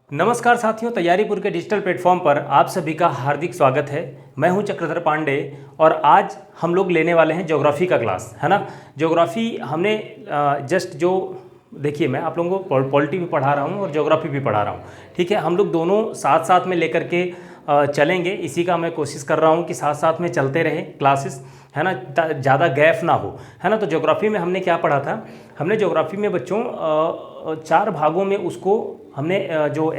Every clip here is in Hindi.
नमस्कार साथियों, तैयारीपुर के डिजिटल प्लेटफॉर्म पर आप सभी का हार्दिक स्वागत है। मैं हूं चक्रधर पांडे और आज हम लोग लेने वाले हैं ज्योग्राफी का क्लास, है ना। ज्योग्राफी हमने जस्ट जो देखिए, मैं आप लोगों को पॉलिटी भी पढ़ा रहा हूं और ज्योग्राफी भी पढ़ा रहा हूं, ठीक है। हम लोग दोनों साथ साथ में लेकर के चलेंगे। इसी का मैं कोशिश कर रहा हूं कि साथ साथ में चलते रहे क्लासेस, है ना, ज़्यादा गैप ना हो, है ना। तो ज्योग्राफी में हमने क्या पढ़ा था? हमने ज्योग्राफी में बच्चों 4 भागों में उसको हमने जो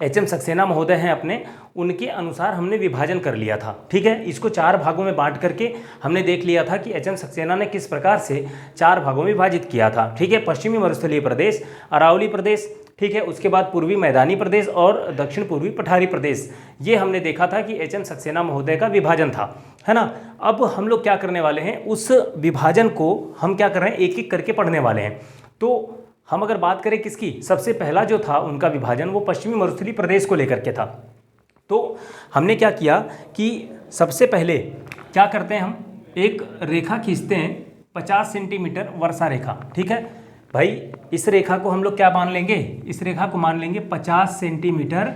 एच.एम. सक्सेना महोदय हैं अपने, उनके अनुसार हमने विभाजन कर लिया था, ठीक है। इसको 4 भागों में बांट करके हमने देख लिया था कि एच.एम. सक्सेना ने किस प्रकार से 4 भागों में विभाजित किया था, ठीक है। पश्चिमी मरुस्थलीय प्रदेश, अरावली प्रदेश, ठीक है, उसके बाद पूर्वी मैदानी प्रदेश और दक्षिण पूर्वी पठारी प्रदेश। ये हमने देखा था कि एच.एम. सक्सेना महोदय का विभाजन था, है ना। अब हम लोग क्या करने वाले हैं, उस विभाजन को हम क्या कर रहे हैं, एक एक करके पढ़ने वाले हैं। तो हम अगर बात करें किसकी, सबसे पहला जो था उनका विभाजन वो पश्चिमी मरुस्थलीय प्रदेश को लेकर के था। तो हमने क्या किया कि सबसे पहले क्या करते हैं, हम एक रेखा खींचते हैं 50 सेंटीमीटर वर्षा रेखा, ठीक है भाई। इस रेखा को हम लोग क्या मान लेंगे, इस रेखा को मान लेंगे 50 सेंटीमीटर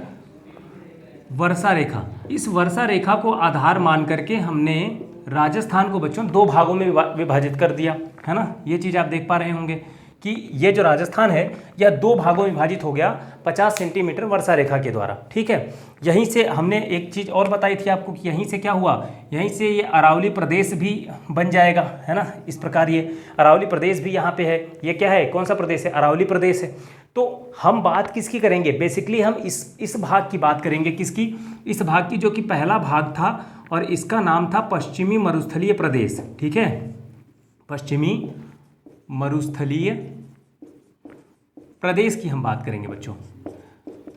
वर्षा रेखा। इस वर्षा रेखा को आधार मान करके हमने राजस्थान को बच्चों 2 भागों में विभाजित कर दिया, है ना। ये चीज़ आप देख पा रहे होंगे कि ये जो राजस्थान है यह 2 भागों में विभाजित हो गया 50 सेंटीमीटर वर्षा रेखा के द्वारा, ठीक है। यहीं से हमने एक चीज़ और बताई थी आपको कि यहीं से क्या हुआ, यहीं से ये अरावली प्रदेश भी बन जाएगा, है ना। इस प्रकार ये अरावली प्रदेश भी यहाँ पे है। ये क्या है, कौन सा प्रदेश है, अरावली प्रदेश है। तो हम बात किसकी करेंगे, बेसिकली हम इस भाग की बात करेंगे, किसकी, इस भाग की, जो कि पहला भाग था और इसका नाम था पश्चिमी मरुस्थलीय प्रदेश, ठीक है। पश्चिमी मरुस्थलीय प्रदेश की हम बात करेंगे बच्चों।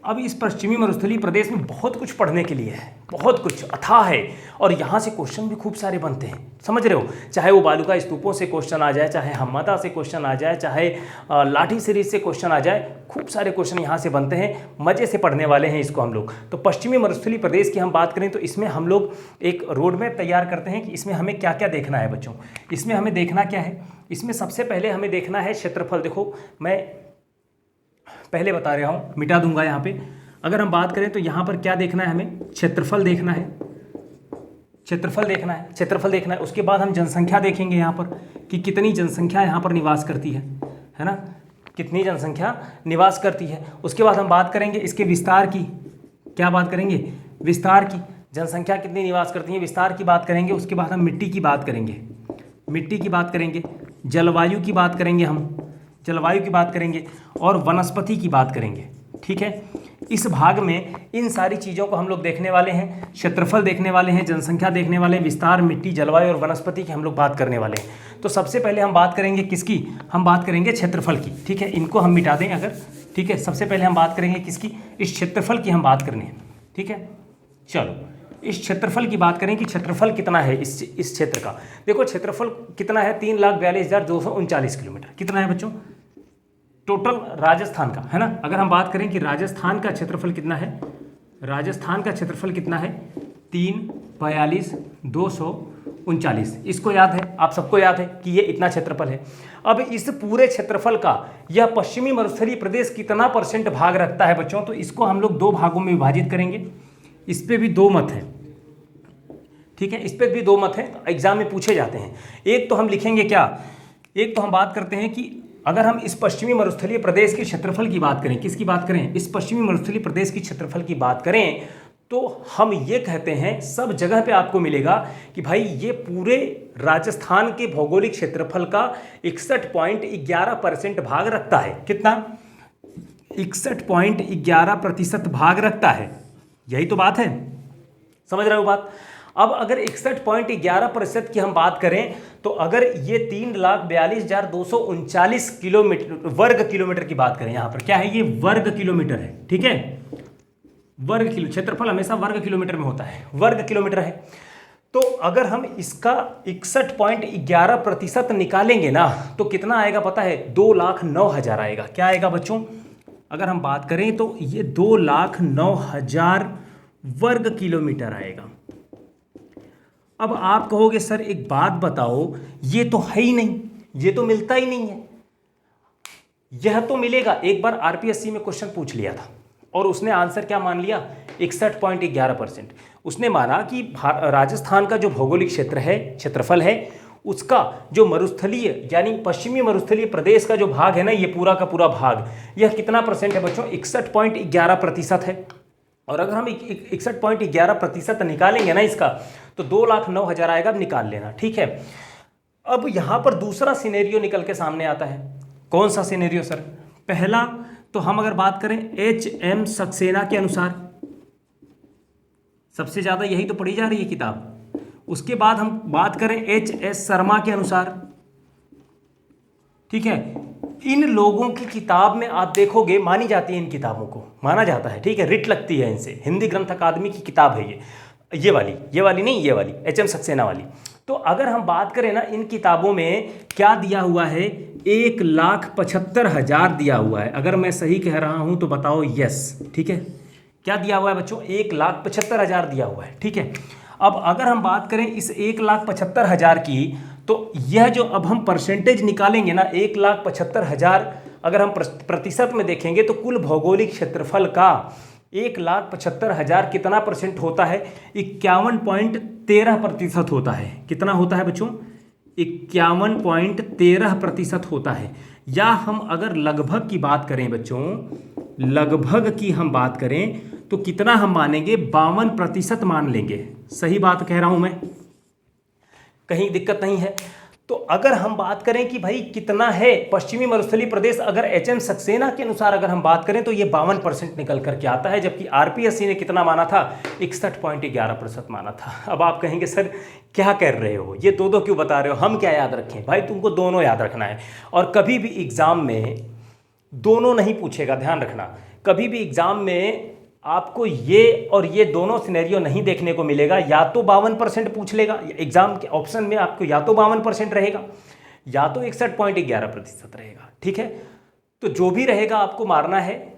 अब इस पश्चिमी मरुस्थलीय प्रदेश में बहुत कुछ पढ़ने के लिए है, बहुत कुछ अथाह है और यहाँ से क्वेश्चन भी खूब सारे बनते हैं, समझ रहे हो। चाहे वो बालू का स्तूपों से क्वेश्चन आ जाए, चाहे हमदा से क्वेश्चन आ जाए, चाहे लाठी सीरीज से क्वेश्चन आ जाए, खूब सारे क्वेश्चन यहाँ से बनते हैं। मज़े से पढ़ने वाले हैं इसको हम लोग। तो पश्चिमी मरुस्थलीय प्रदेश की हम बात करें तो इसमें हम लोग एक रोड मैप तैयार करते हैं कि इसमें हमें क्या क्या देखना है बच्चों। इसमें हमें देखना क्या है, इसमें सबसे पहले हमें देखना है क्षेत्रफल। देखो, मैं पहले बता रहा हूँ, मिटा दूंगा यहाँ पे। अगर हम बात करें तो यहाँ पर क्या देखना है, हमें क्षेत्रफल देखना है, क्षेत्रफल देखना है, क्षेत्रफल देखना है। उसके बाद हम जनसंख्या देखेंगे यहाँ पर कि कितनी जनसंख्या यहाँ पर निवास करती है ना, कितनी जनसंख्या निवास करती है। उसके बाद हम बात करेंगे इसके विस्तार की, क्या बात करेंगे, विस्तार की, जनसंख्या कितनी निवास करती है, विस्तार की बात करेंगे। उसके बाद हम मिट्टी की बात करेंगे, मिट्टी की बात करेंगे, जलवायु की बात करेंगे, हम जलवायु की बात करेंगे और वनस्पति की बात करेंगे, ठीक है। इस भाग में इन सारी चीज़ों को हम लोग देखने वाले हैं। क्षेत्रफल देखने वाले हैं, जनसंख्या देखने वाले हैं, विस्तार, मिट्टी, जलवायु और वनस्पति की हम लोग बात करने वाले हैं। तो सबसे पहले हम बात करेंगे किसकी, हम बात करेंगे क्षेत्रफल की, ठीक है। इनको हम मिटा दें अगर, ठीक है। सबसे पहले हम बात करेंगे किसकी, इस क्षेत्रफल की हम बात करनी है, ठीक है। चलो, इस क्षेत्रफल की बात करें कि क्षेत्रफल कितना है इस क्षेत्र का। देखो क्षेत्रफल कितना है, 3,42,239 किलोमीटर। कितना है बच्चों टोटल राजस्थान का, है ना। अगर हम बात करें कि राजस्थान का क्षेत्रफल कितना है, राजस्थान का क्षेत्रफल कितना है, 3,42,239। इसको याद है, आप सबको याद है कि ये इतना क्षेत्रफल है। अब इस पूरे क्षेत्रफल का यह पश्चिमी मरुस्थलीय प्रदेश कितना % भाग रखता है बच्चों, तो इसको हम लोग 2 भागों में विभाजित करेंगे। इस पे भी 2 मत हैं, ठीक है, इस पे भी 2 मत हैं, एग्जाम में पूछे जाते हैं। एक तो हम लिखेंगे क्या, एक तो हम बात करते हैं कि अगर हम इस पश्चिमी मरुस्थलीय प्रदेश के क्षेत्रफल की बात करें, किसकी बात करें, इस पश्चिमी मरुस्थलीय प्रदेश की क्षेत्रफल की बात करें, तो हम ये कहते हैं, सब जगह पे आपको मिलेगा कि भाई ये पूरे राजस्थान के भौगोलिक क्षेत्रफल का 61.11% भाग रखता है। कितना, 61.11% भाग रखता है। यही तो बात है, समझ रहे हो बात। अब अगर 61.11% की हम बात करें तो अगर ये 3,42,239 किलोमीटर वर्ग किलोमीटर की बात करें, यहाँ पर क्या है, ये वर्ग किलोमीटर है, ठीक है। वर्ग किलो, क्षेत्रफल हमेशा वर्ग किलोमीटर में होता है, वर्ग किलोमीटर है। तो अगर हम इसका 61.11% निकालेंगे ना तो कितना आएगा पता है, 2,09,000 आएगा। क्या आएगा बच्चों, अगर हम बात करें तो ये 2,09,000 वर्ग किलोमीटर आएगा। अब आप कहोगे सर एक बात बताओ, ये तो है ही नहीं, ये तो मिलता ही नहीं है। यह तो मिलेगा। एक बार आरपीएससी में क्वेश्चन पूछ लिया था और उसने आंसर क्या मान लिया, 61.11%। उसने माना कि राजस्थान का जो भौगोलिक क्षेत्र है, क्षेत्रफल है, उसका जो मरुस्थलीय यानी पश्चिमी मरुस्थलीय प्रदेश का जो भाग है ना, ये पूरा का पूरा भाग, यह कितना परसेंट है बच्चों, 61.11% है। और अगर हम 61.11% निकालेंगे ना इसका, तो 2,09,000 आएगा। अब निकाल लेना, ठीक है। अब यहां पर दूसरा सिनेरियो निकल के सामने आता है। कौन सा सिनेरियो सर? पहला तो हम अगर बात करें HM सक्सेना के अनुसार, सबसे ज्यादा यही तो पढ़ी जा रही है किताब। उसके बाद हम बात करें HS शर्मा के अनुसार, ठीक है। इन लोगों की किताब में आप देखोगे, मानी जाती है, इन किताबों को माना जाता है, ठीक है, रिट लगती है इनसे। हिंदी ग्रंथ अकादमी की किताब है ये वाली नहीं, ये वाली HM सक्सेना वाली। तो अगर हम बात करें ना, इन किताबों में क्या दिया हुआ है, 1,75,000 दिया हुआ है। अगर मैं सही कह रहा हूं तो बताओ यस, ठीक है। क्या दिया हुआ है बच्चों, 1,75,000 दिया हुआ है, ठीक है। अब अगर हम बात करें इस 1,75,000 की, तो यह जो अब हम परसेंटेज निकालेंगे ना, 1,75,000 अगर हम प्रतिशत में देखेंगे तो कुल भौगोलिक क्षेत्रफल का 1,75,000 कितना परसेंट होता है, 51.13% होता है। कितना होता है बच्चों, 51.13% होता है। या हम अगर लगभग की बात करें बच्चों, लगभग की हम बात करें तो कितना हम मानेंगे, 52% मान लेंगे। सही बात कह रहा हूं मैं, कहीं दिक्कत नहीं है। तो अगर हम बात करें कि भाई कितना है पश्चिमी मरुस्थलीय प्रदेश, अगर HM सक्सेना के अनुसार अगर हम बात करें तो ये 52% निकल करके आता है, जबकि आरपीएससी ने कितना माना था, 61.11% माना था। अब आप कहेंगे सर क्या कर रहे हो, ये दो क्यों बता रहे हो, हम क्या याद रखें? भाई तुमको दोनों याद रखना है। और कभी भी एग्जाम में दोनों नहीं पूछेगा, ध्यान रखना। कभी भी एग्जाम में आपको ये और ये दोनों सिनेरियो नहीं देखने को मिलेगा। या तो 52% पूछ लेगा एग्जाम के ऑप्शन में, आपको या तो 52% रहेगा या तो 61.11% रहेगा, ठीक है। तो जो भी रहेगा आपको मारना है,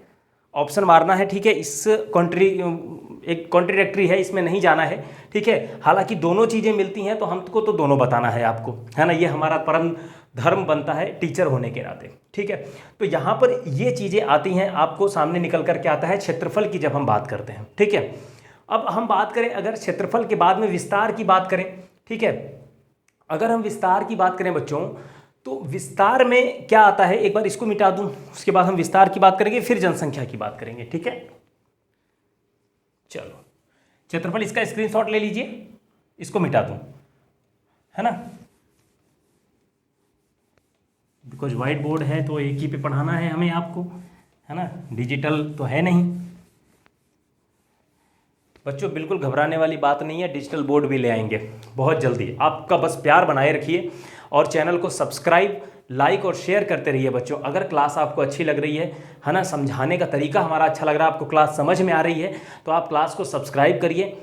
ऑप्शन मारना है, ठीक है। इस एक कॉन्ट्रडिक्टरी है, इसमें नहीं जाना है, ठीक है। हालांकि दोनों चीज़ें मिलती हैं तो हमको तो दोनों बताना है आपको, है ना। ये हमारा परम धर्म बनता है टीचर होने के नाते, ठीक है। तो यहाँ पर ये चीज़ें आती हैं, आपको सामने निकल कर के आता है क्षेत्रफल की जब हम बात करते हैं, ठीक है। अब हम बात करें अगर क्षेत्रफल के बाद में विस्तार की बात करें, ठीक है। अगर हम विस्तार की बात करें बच्चों, तो विस्तार में क्या आता है, एक बार इसको मिटा दूं, उसके बाद हम विस्तार की बात करेंगे, फिर जनसंख्या की बात करेंगे, ठीक है। चलो क्षेत्रफल, इसका स्क्रीनशॉट ले लीजिए, इसको मिटा दूं, है ना, बिकॉज व्हाइट बोर्ड है तो एक ही पे पढ़ाना है हमें आपको, है ना, डिजिटल तो है नहीं। बच्चों बिल्कुल घबराने वाली बात नहीं है, डिजिटल बोर्ड भी ले आएंगे बहुत जल्दी। आपका बस प्यार बनाए रखिए और चैनल को सब्सक्राइब, लाइक और शेयर करते रहिए बच्चों। अगर क्लास आपको अच्छी लग रही है ना, समझाने का तरीका हमारा अच्छा लग रहा है, आपको क्लास समझ में आ रही है, तो आप क्लास को सब्सक्राइब करिए,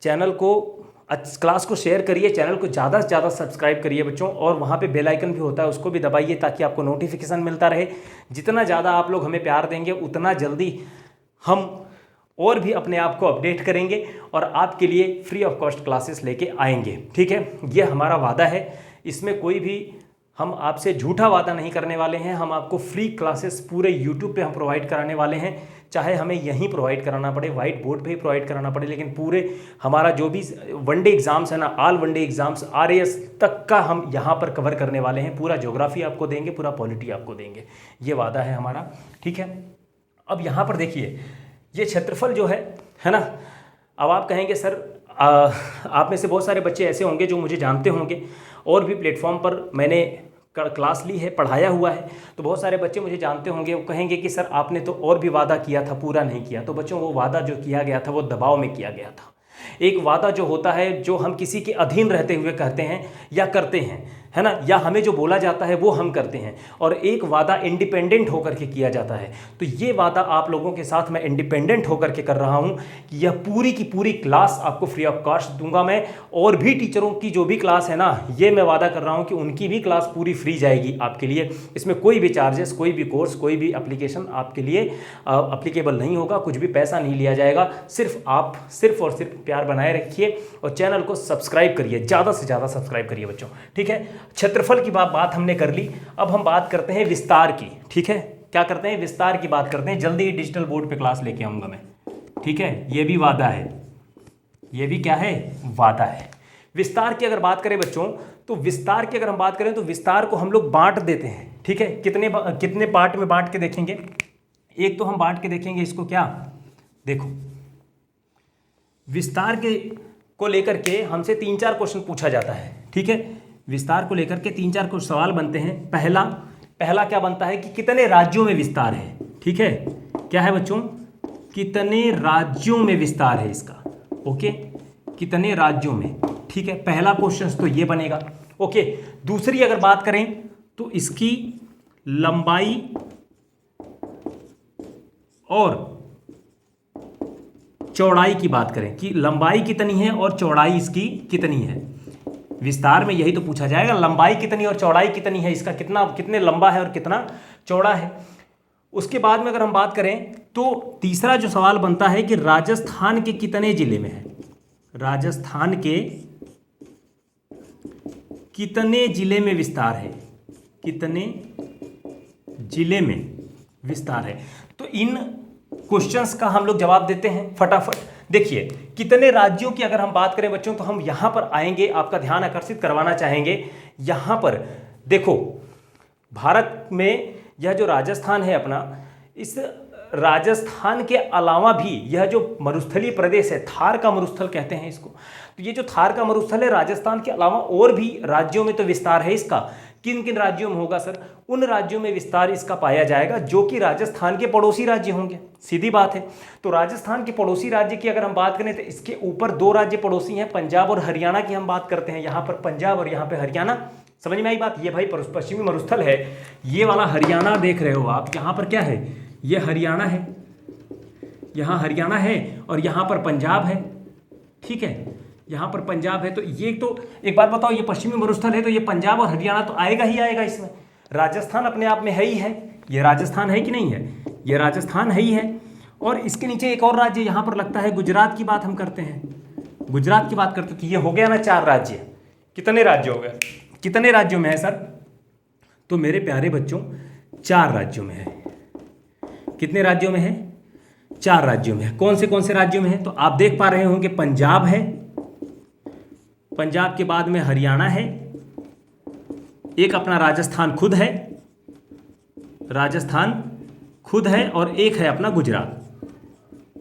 चैनल को क्लास को शेयर करिए, चैनल को ज़्यादा से ज़्यादा सब्सक्राइब करिए बच्चों। और वहाँ पे बेल आइकन भी होता है, उसको भी दबाइए ताकि आपको नोटिफिकेशन मिलता रहे। जितना ज़्यादा आप लोग हमें प्यार देंगे उतना जल्दी हम और भी अपने आप को अपडेट करेंगे और आपके लिए फ्री ऑफ कॉस्ट क्लासेस लेके आएंगे, ठीक है। ये हमारा वादा है, इसमें कोई भी हम आपसे झूठा वादा नहीं करने वाले हैं। हम आपको फ्री क्लासेस पूरे यूट्यूब पे हम प्रोवाइड कराने वाले हैं, चाहे हमें यहीं प्रोवाइड कराना पड़े, वाइट बोर्ड पे ही प्रोवाइड कराना पड़े, लेकिन पूरे हमारा जो भी वनडे एग्जाम्स है ना, ऑल वनडे एग्जाम्स RAS तक का हम यहाँ पर कवर करने वाले हैं। पूरा ज्योग्राफी आपको देंगे, पूरा पॉलिटी आपको देंगे, ये वादा है हमारा, ठीक है। अब यहाँ पर देखिए ये क्षेत्रफल जो है ना, अब आप कहेंगे सर आप में से बहुत सारे बच्चे ऐसे होंगे जो मुझे जानते होंगे, और भी प्लेटफॉर्म पर मैंने क्लास ली है, पढ़ाया हुआ है, तो बहुत सारे बच्चे मुझे जानते होंगे, वो कहेंगे कि सर आपने तो और भी वादा किया था, पूरा नहीं किया। तो बच्चों वो वादा जो किया गया था वो दबाव में किया गया था। एक वादा जो होता है, जो हम किसी के अधीन रहते हुए कहते हैं या करते हैं, है ना, या हमें जो बोला जाता है वो हम करते हैं, और एक वादा इंडिपेंडेंट होकर के किया जाता है। तो ये वादा आप लोगों के साथ मैं इंडिपेंडेंट होकर के कर रहा हूँ कि यह पूरी की पूरी क्लास आपको फ्री ऑफ कॉस्ट दूंगा मैं। और भी टीचरों की जो भी क्लास है ना, ये मैं वादा कर रहा हूँ कि उनकी भी क्लास पूरी फ्री जाएगी आपके लिए। इसमें कोई भी चार्जेस, कोई भी कोर्स, कोई भी एप्लीकेशन आपके लिए अप्लीकेबल नहीं होगा, कुछ भी पैसा नहीं लिया जाएगा। सिर्फ आप सिर्फ और सिर्फ प्यार बनाए रखिए और चैनल को सब्सक्राइब करिए, ज़्यादा से ज़्यादा सब्सक्राइब करिए बच्चों, ठीक है। क्षेत्रफल की बात हमने कर ली। अब हम बात करते हैं विस्तार की, ठीक है। क्या करते हैं, विस्तार की बात करते हैं। जल्दी ही डिजिटल बोर्ड पे क्लास लेके आऊँगा मैं, ठीक है। ये भी वादा है, ये भी क्या है, वादा है। विस्तार की अगर बात करें बच्चों, तो विस्तार की अगर हम बात करें तो विस्तार को हम लोग बांट देते हैं, ठीक है। कितने पार्ट में बांट के देखेंगे। एक तो हम बांट के देखेंगे इसको, क्या देखो, विस्तार के को लेकर के हमसे 3-4 क्वेश्चन पूछा जाता है, ठीक है। विस्तार को लेकर के 3-4 कुछ सवाल बनते हैं। पहला क्या बनता है कि कितने राज्यों में विस्तार है, ठीक है। क्या है बच्चों, कितने राज्यों में विस्तार है इसका, ओके, कितने राज्यों में, ठीक है। पहला क्वेश्चन तो ये बनेगा, ओके। दूसरी अगर बात करें तो इसकी लंबाई और चौड़ाई की बात करें कि लंबाई कितनी है और चौड़ाई इसकी कितनी है। विस्तार में यही तो पूछा जाएगा, लंबाई कितनी और चौड़ाई कितनी है, इसका कितने लंबा है और कितना चौड़ा है। उसके बाद में अगर हम बात करें तो तीसरा जो सवाल बनता है कि राजस्थान के कितने जिले में है, राजस्थान के कितने जिले में विस्तार है, कितने जिले में विस्तार है। तो इन क्वेश्चंस का हम लोग जवाब देते हैं फटाफट। देखिए, कितने राज्यों की अगर हम बात करें बच्चों, तो हम यहां पर आएंगे, आपका ध्यान आकर्षित करवाना चाहेंगे। यहां पर देखो, भारत में यह जो राजस्थान है अपना, इस राजस्थान के अलावा भी यह जो मरुस्थलीय प्रदेश है, थार का मरुस्थल कहते हैं इसको, तो ये जो थार का मरुस्थल है, राजस्थान के अलावा और भी राज्यों में तो विस्तार है इसका। किन किन राज्यों में होगा सर, उन राज्यों में विस्तार इसका पाया जाएगा जो कि राजस्थान के पड़ोसी राज्य होंगे, सीधी बात है। तो राजस्थान के पड़ोसी राज्य की अगर हम बात करें तो इसके ऊपर 2 राज्य पड़ोसी हैं, पंजाब और हरियाणा की हम बात करते हैं। यहाँ पर पंजाब और यहाँ पे हरियाणा, समझ में आई बात। ये भाई पश्चिमी मरुस्थल है, ये वाला हरियाणा देख रहे हो आप, यहाँ पर क्या है, ये हरियाणा है, यहाँ हरियाणा है और यहाँ पर पंजाब है, ठीक है, यहाँ पर पंजाब है। तो ये तो एक बात बताओ, ये पश्चिमी मरुस्थल है तो ये पंजाब और हरियाणा तो आएगा ही आएगा इसमें। राजस्थान अपने आप में है ही है, ये राजस्थान है कि नहीं है, ये राजस्थान है ही है। और इसके नीचे एक और राज्य यहाँ पर लगता है, गुजरात की बात हम करते हैं, गुजरात की बात करते हैं। तो ये हो गया ना 4 राज्य। कितने राज्य हो गए, कितने राज्यों में है सर, तो मेरे प्यारे बच्चों 4 राज्यों में है। कितने राज्यों में है, 4 राज्यों में है। कौन से राज्यों में है, तो आप देख पा रहे होंगे पंजाब है, पंजाब के बाद में हरियाणा है, एक अपना राजस्थान खुद है, राजस्थान खुद है, और एक है अपना गुजरात।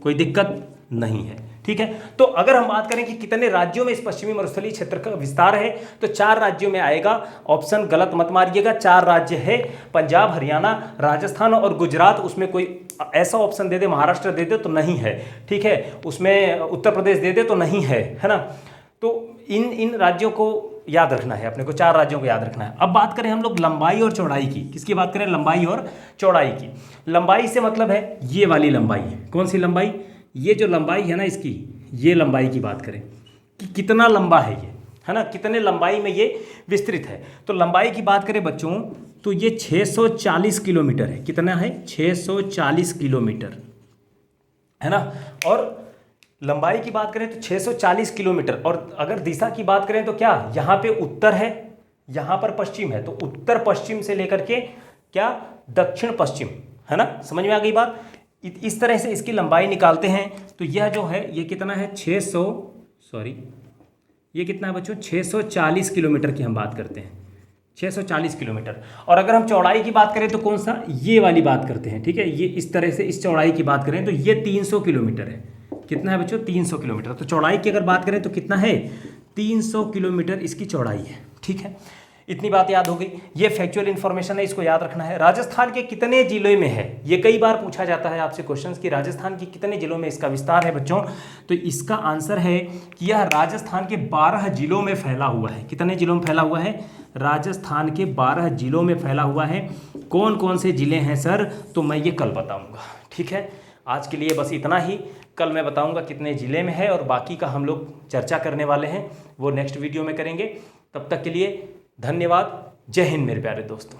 कोई दिक्कत नहीं है, ठीक है। तो अगर हम बात करें कि कितने राज्यों में इस पश्चिमी मरुस्थलीय क्षेत्र का विस्तार है, तो 4 राज्यों में आएगा। ऑप्शन गलत मत मारिएगा, 4 राज्य है, पंजाब, हरियाणा, राजस्थान और गुजरात। उसमें कोई ऐसा ऑप्शन दे दे, महाराष्ट्र दे दे तो नहीं है, ठीक है, उसमें उत्तर प्रदेश दे दे तो नहीं है ना। तो इन राज्यों को याद रखना है अपने को, 4 राज्यों को याद रखना है। अब बात करें हम लोग लंबाई और चौड़ाई की। किसकी बात करें, लंबाई और चौड़ाई की। लंबाई से मतलब है ये वाली लंबाई, कौन सी लंबाई, ये जो लंबाई है ना इसकी, ये लंबाई की बात करें कि कितना लंबा है ये, है ना, कितने लंबाई में ये विस्तृत है। तो लंबाई की बात करें बच्चों तो ये 640 किलोमीटर है। कितना है, 640 किलोमीटर, है ना। और लंबाई की बात करें तो 640 किलोमीटर। और अगर दिशा की बात करें तो क्या, यहाँ पे उत्तर है, यहाँ पर पश्चिम है, तो उत्तर पश्चिम से लेकर के क्या दक्षिण पश्चिम, है ना, समझ में आ गई बात। इस तरह से इसकी लंबाई निकालते हैं। तो यह जो है ये कितना है, ये कितना है बच्चों, 640 किलोमीटर की हम बात करते हैं, 640 किलोमीटर। और अगर हम चौड़ाई की बात करें तो कौन सा, ये वाली बात करते हैं, ठीक है। ये इस तरह से इस चौड़ाई की बात करें तो ये 300 किलोमीटर है। कितना है बच्चों, 300 किलोमीटर। तो चौड़ाई की अगर बात करें तो कितना है, 300 किलोमीटर इसकी चौड़ाई है, ठीक है। इतनी बात याद हो गई, ये फैक्चुअल इन्फॉर्मेशन है, इसको याद रखना है। राजस्थान के कितने जिलों में है, ये कई बार पूछा जाता है आपसे क्वेश्चंस कि राजस्थान के कितने जिलों में इसका विस्तार है बच्चों। तो इसका आंसर है कि यह राजस्थान के 12 जिलों में फैला हुआ है। कितने जिलों में फैला हुआ है, राजस्थान के 12 जिलों में फैला हुआ है। कौन कौन से जिले हैं सर, तो मैं ये कल बताऊँगा, ठीक है। आज के लिए बस इतना ही, कल मैं बताऊंगा कितने ज़िले में है और बाकी का हम लोग चर्चा करने वाले हैं, वो नेक्स्ट वीडियो में करेंगे। तब तक के लिए धन्यवाद। जय हिंद मेरे प्यारे दोस्तों।